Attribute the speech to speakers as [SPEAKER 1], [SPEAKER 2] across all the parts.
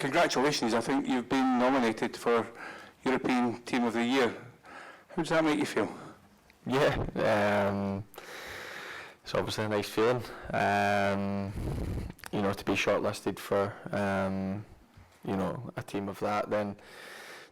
[SPEAKER 1] Congratulations, I think you've been nominated for European Team of the Year. How does that make you feel?
[SPEAKER 2] Yeah, it's obviously a nice feeling. You know, to be shortlisted for you know, a team of that, then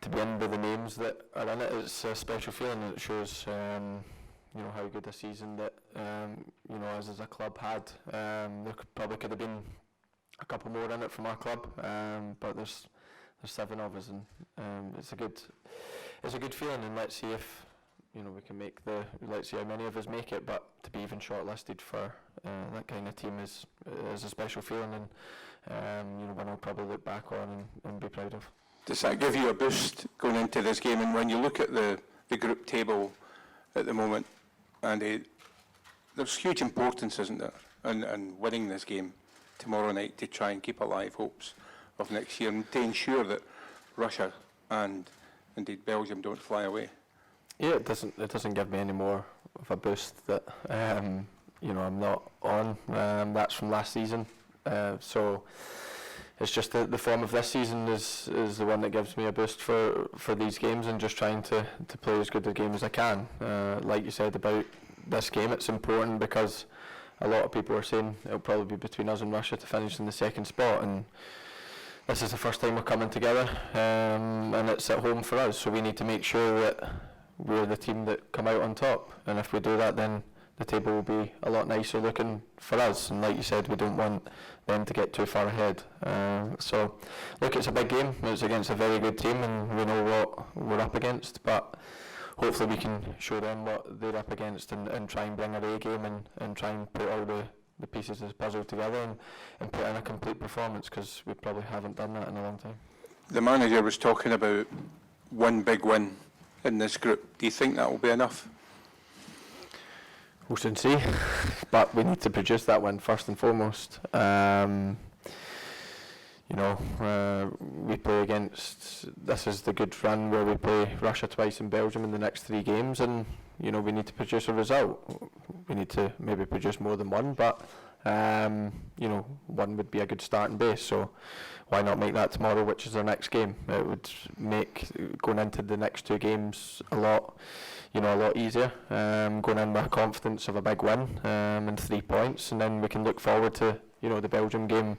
[SPEAKER 2] to be in with the names that are in it, it's a special feeling, and it shows you know, how good a season that you know, us as a club had. There probably could have been a couple more in it from our club, but there's 7 of us, and it's a good feeling, and let's see if, you know, we can make let's see how many of us make it, but to be even shortlisted for that kind of team is a special feeling, and you know, one I'll probably look back on and be proud of.
[SPEAKER 1] Does that give you a boost going into this game? And when you look at the group table at the moment, Andy, there's huge importance, isn't there, in winning this game tomorrow night to try and keep alive hopes of next year and to ensure that Russia and indeed Belgium don't fly away.
[SPEAKER 2] Yeah, it doesn't give me any more of a boost that you know, I'm not on. That's from last season, so it's just the form of this season is the one that gives me a boost for these games, and just trying to play as good a game as I can. Like you said about this game, it's important because a lot of people are saying it'll probably be between us and Russia to finish in the second spot, and this is the first time we're coming together, and it's at home for us, so we need to make sure that we're the team that come out on top, and if we do that, then the table will be a lot nicer looking for us, and like you said, we don't want them to get too far ahead. So look, it's a big game, it's against a very good team, and we know what we're up against, but hopefully we can show them what they're up against, and try and bring our A game, and try and put all the pieces of the puzzle together, and put in a complete performance, because we probably haven't done that in a long time.
[SPEAKER 1] The manager was talking about one big win in this group. Do you think that will be enough?
[SPEAKER 2] We'll soon see, but we need to produce that win first and foremost. You know, we play against, this is the good run where we play Russia twice and Belgium in the next 3 games, and you know, we need to produce a result. We need to maybe produce more than one, but you know, one would be a good starting base, so why not make that tomorrow, which is our next game? It would make going into the next 2 games a lot easier, going in with confidence of a big win and 3 points, and then we can look forward to, you know, the Belgium game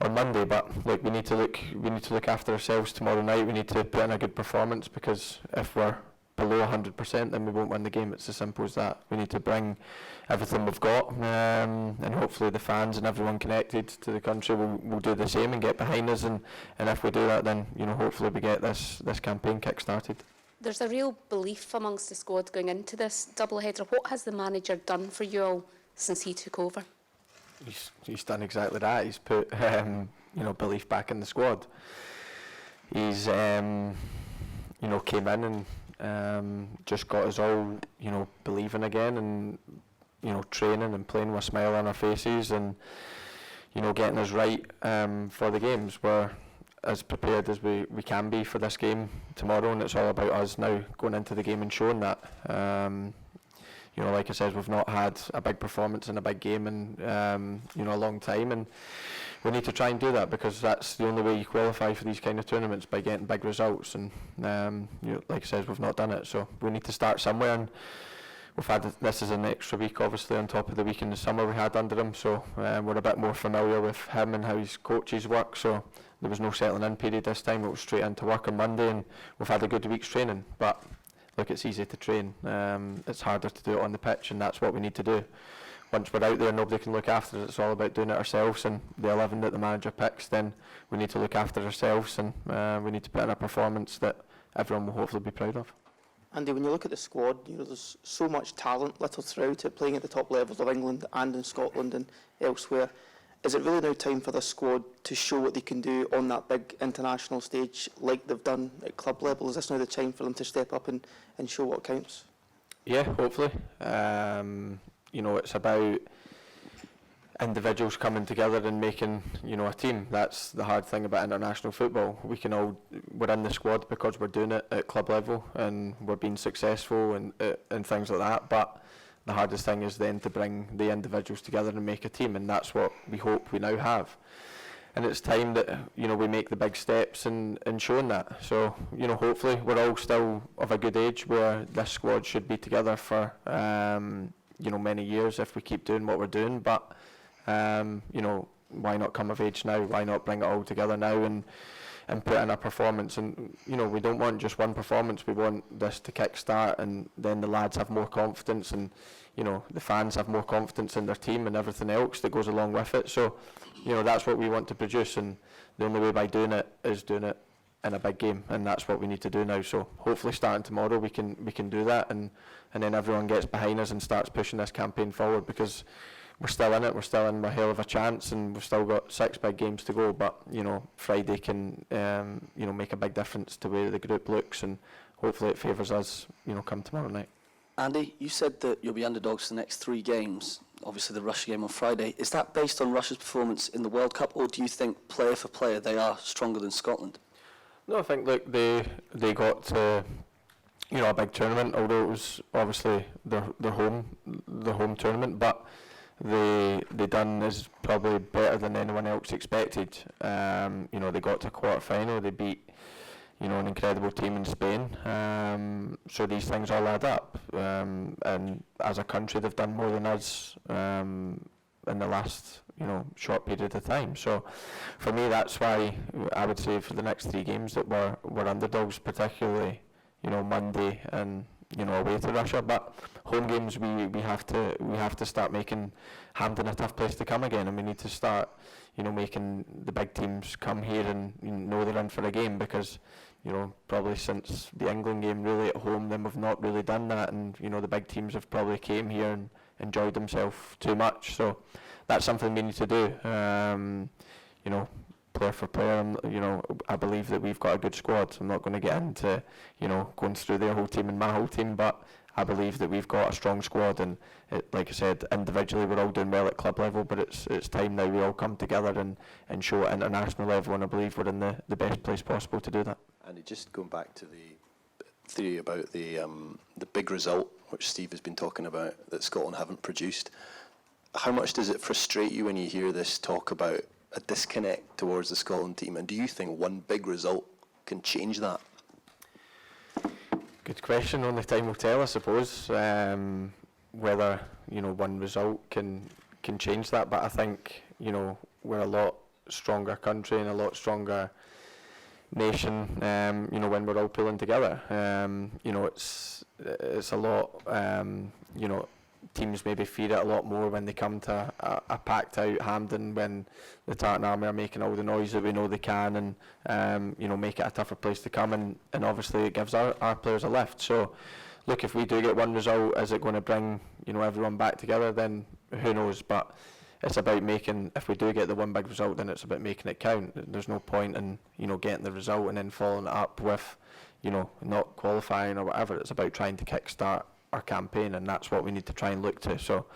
[SPEAKER 2] on Monday. But like, we need to look after ourselves tomorrow night. We need to put in a good performance, because if we're below 100%, then we won't win the game. It's as simple as that. We need to bring everything we've got, and hopefully the fans and everyone connected to the country will do the same and get behind us, and if we do that, then, you know, hopefully we get this campaign kick-started.
[SPEAKER 3] There's a real belief amongst the squad going into this doubleheader. What has the manager done for you all since he took over?
[SPEAKER 2] He's done exactly that. He's put you know, belief back in the squad. He's you know, came in and just got us all, you know, believing again, and you know, training and playing with a smile on our faces, and you know, getting us right for the games. We're as prepared as we can be for this game tomorrow, and it's all about us now going into the game and showing that. You know, like I said, we've not had a big performance in a big game in you know, a long time, and we need to try and do that, because that's the only way you qualify for these kind of tournaments, by getting big results, and you know, like I said, we've not done it, so we need to start somewhere, and we've had, this is an extra week obviously on top of the week in the summer we had under him, so we're a bit more familiar with him and how his coaches work, so there was no settling in period this time. It was straight into work on Monday, and we've had a good week's training. But look, it's easy to train, it's harder to do it on the pitch, and that's what we need to do. Once we're out there, nobody can look after us. It's all about doing it ourselves, and the 11 that the manager picks, then we need to look after ourselves, and we need to put in a performance that everyone will hopefully be proud of.
[SPEAKER 4] Andy, when you look at the squad, you know, there's so much talent littered throughout it, playing at the top levels of England and in Scotland and elsewhere. Is it really now time for this squad to show what they can do on that big international stage, like they've done at club level? Is this now the time for them to step up and show what counts?
[SPEAKER 2] Yeah, hopefully. You know, it's about individuals coming together and making, you know, a team. That's the hard thing about international football. We're in the squad because we're doing it at club level and we're being successful and things like that. But the hardest thing is then to bring the individuals together and make a team, and that's what we hope we now have. it's time that we make the big steps in showing that. So hopefully we're all still of a good age where this squad should be together for many years if we keep doing what we're doing. But why not come of age now? Why not bring it all together now and put in a performance? And we don't want just one performance. We want this to kick-start, and then the lads have more confidence, and the fans have more confidence in their team and everything else that goes along with it. So that's what we want to produce, and the only way by doing it is doing it in a big game, and that's what we need to do now. So hopefully starting tomorrow we can do that, and then everyone gets behind us and starts pushing this campaign forward, because we're still in it, we're still in a hell of a chance, and we've still got 6 big games to go. But Friday can make a big difference to where the group looks, and hopefully it favours us come tomorrow night.
[SPEAKER 5] Andy, you said that you'll be underdogs for the next 3 games, obviously the Russia game on Friday. Is that based on Russia's performance in the World Cup, or do you think player for player they are stronger than Scotland?
[SPEAKER 2] No, I think they got to a big tournament, although it was obviously their home tournament, but they done is probably better than anyone else expected. They got to a quarter-final, they beat an incredible team in Spain, so these things all add up, and as a country they've done more than us in the last short period of time. So for me, that's why I would say for the next 3 games that we're underdogs, particularly Monday and away to Russia. But home games we have to start making Hampden a tough place to come again, and we need to start making the big teams come here and know they're in for a game, because probably since the England game really at home, then we've not really done that, and the big teams have probably came here and enjoyed themselves too much. So that's something we need to do. Player for player, I believe that we've got a good squad. I'm not going to get into going through their whole team and my whole team, but I believe that we've got a strong squad, and like I said, individually we're all doing well at club level, but it's time now we all come together and show at international level, and I believe we're in the best place possible to do that.
[SPEAKER 6] And just going back to the theory about the big result, which Steve has been talking about, that Scotland haven't produced, how much does it frustrate you when you hear this talk about a disconnect towards the Scotland team, and do you think one big result can change that?
[SPEAKER 2] Good question. Only time will tell, I suppose, whether one result can change that. But I think we're a lot stronger country and a lot stronger nation. When we're all pulling together, it's a lot. Teams maybe fear it a lot more when they come to a packed out Hampden, when the Tartan Army are making all the noise that we know they can, and make it a tougher place to come, and obviously it gives our players a lift. So look, if we do get one result, is it going to bring everyone back together? Then who knows, but it's about making, if we do get the one big result, then it's about making it count. There's no point in getting the result and then following it up with not qualifying or whatever. It's about trying to kickstart our campaign, and that's what we need to try and look to. So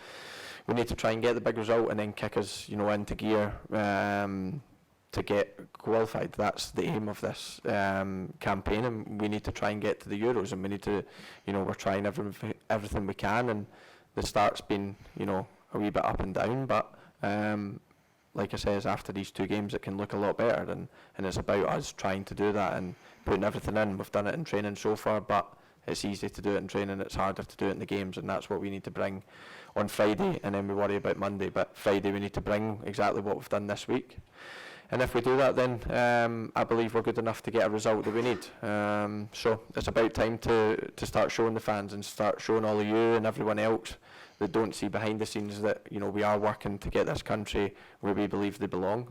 [SPEAKER 2] we need to try and get the big result and then kick us into gear to get qualified. That's the aim of this campaign, and we need to try and get to the Euros, and we need to we're trying everything we can, and the start's been a wee bit up and down, but like I says, after these 2 games it can look a lot better, and it's about us trying to do that and putting everything in. We've done it in training so far, but it's easy to do it in training, it's harder to do it in the games, and that's what we need to bring on Friday, and then we worry about Monday. But Friday we need to bring exactly what we've done this week, and if we do that, then I believe we're good enough to get a result that we need. So it's about time to start showing the fans and start showing all of you and everyone else that don't see behind the scenes that we are working to get this country where we believe they belong,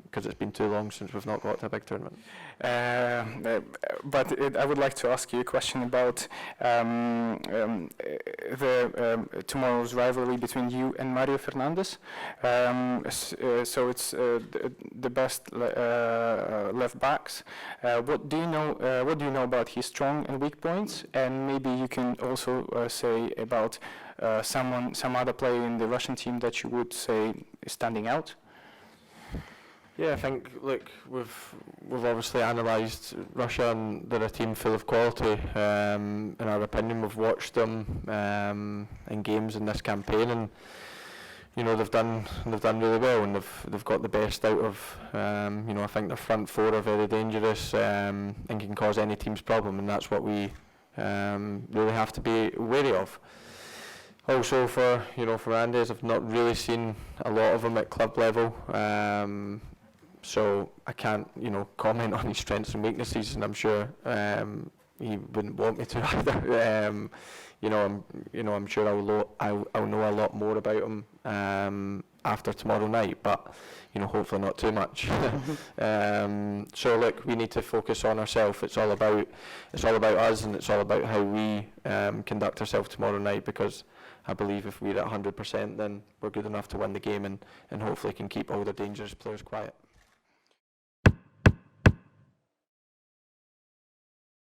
[SPEAKER 2] because it's been too long since we've not got to a big tournament.
[SPEAKER 7] But I would like to ask you a question about tomorrow's rivalry between you and Mario Fernandes. So it's the best left backs. What do you know about his strong and weak points? And maybe you can also say about some other player in the Russian team that you would say is standing out.
[SPEAKER 2] Yeah, I think, look, we've obviously analysed Russia, and they're a team full of quality. In our opinion, we've watched them in games in this campaign, and you know, they've done really well, and they've got the best out of, you know, I think their front four are very dangerous, and can cause any team's problem, and that's what we really have to be wary of. Also for Andy, I've not really seen a lot of him at club level, so I can't, you know, comment on his strengths and weaknesses, and I'm sure he wouldn't want me to either. I'm sure I'll know a lot more about him after tomorrow night, but you know, hopefully not too much. So look, we need to focus on ourselves. It's all about us, and it's all about how we conduct ourselves tomorrow night, because I believe if we're at 100%, then we're good enough to win the game, and hopefully can keep all the dangerous players quiet.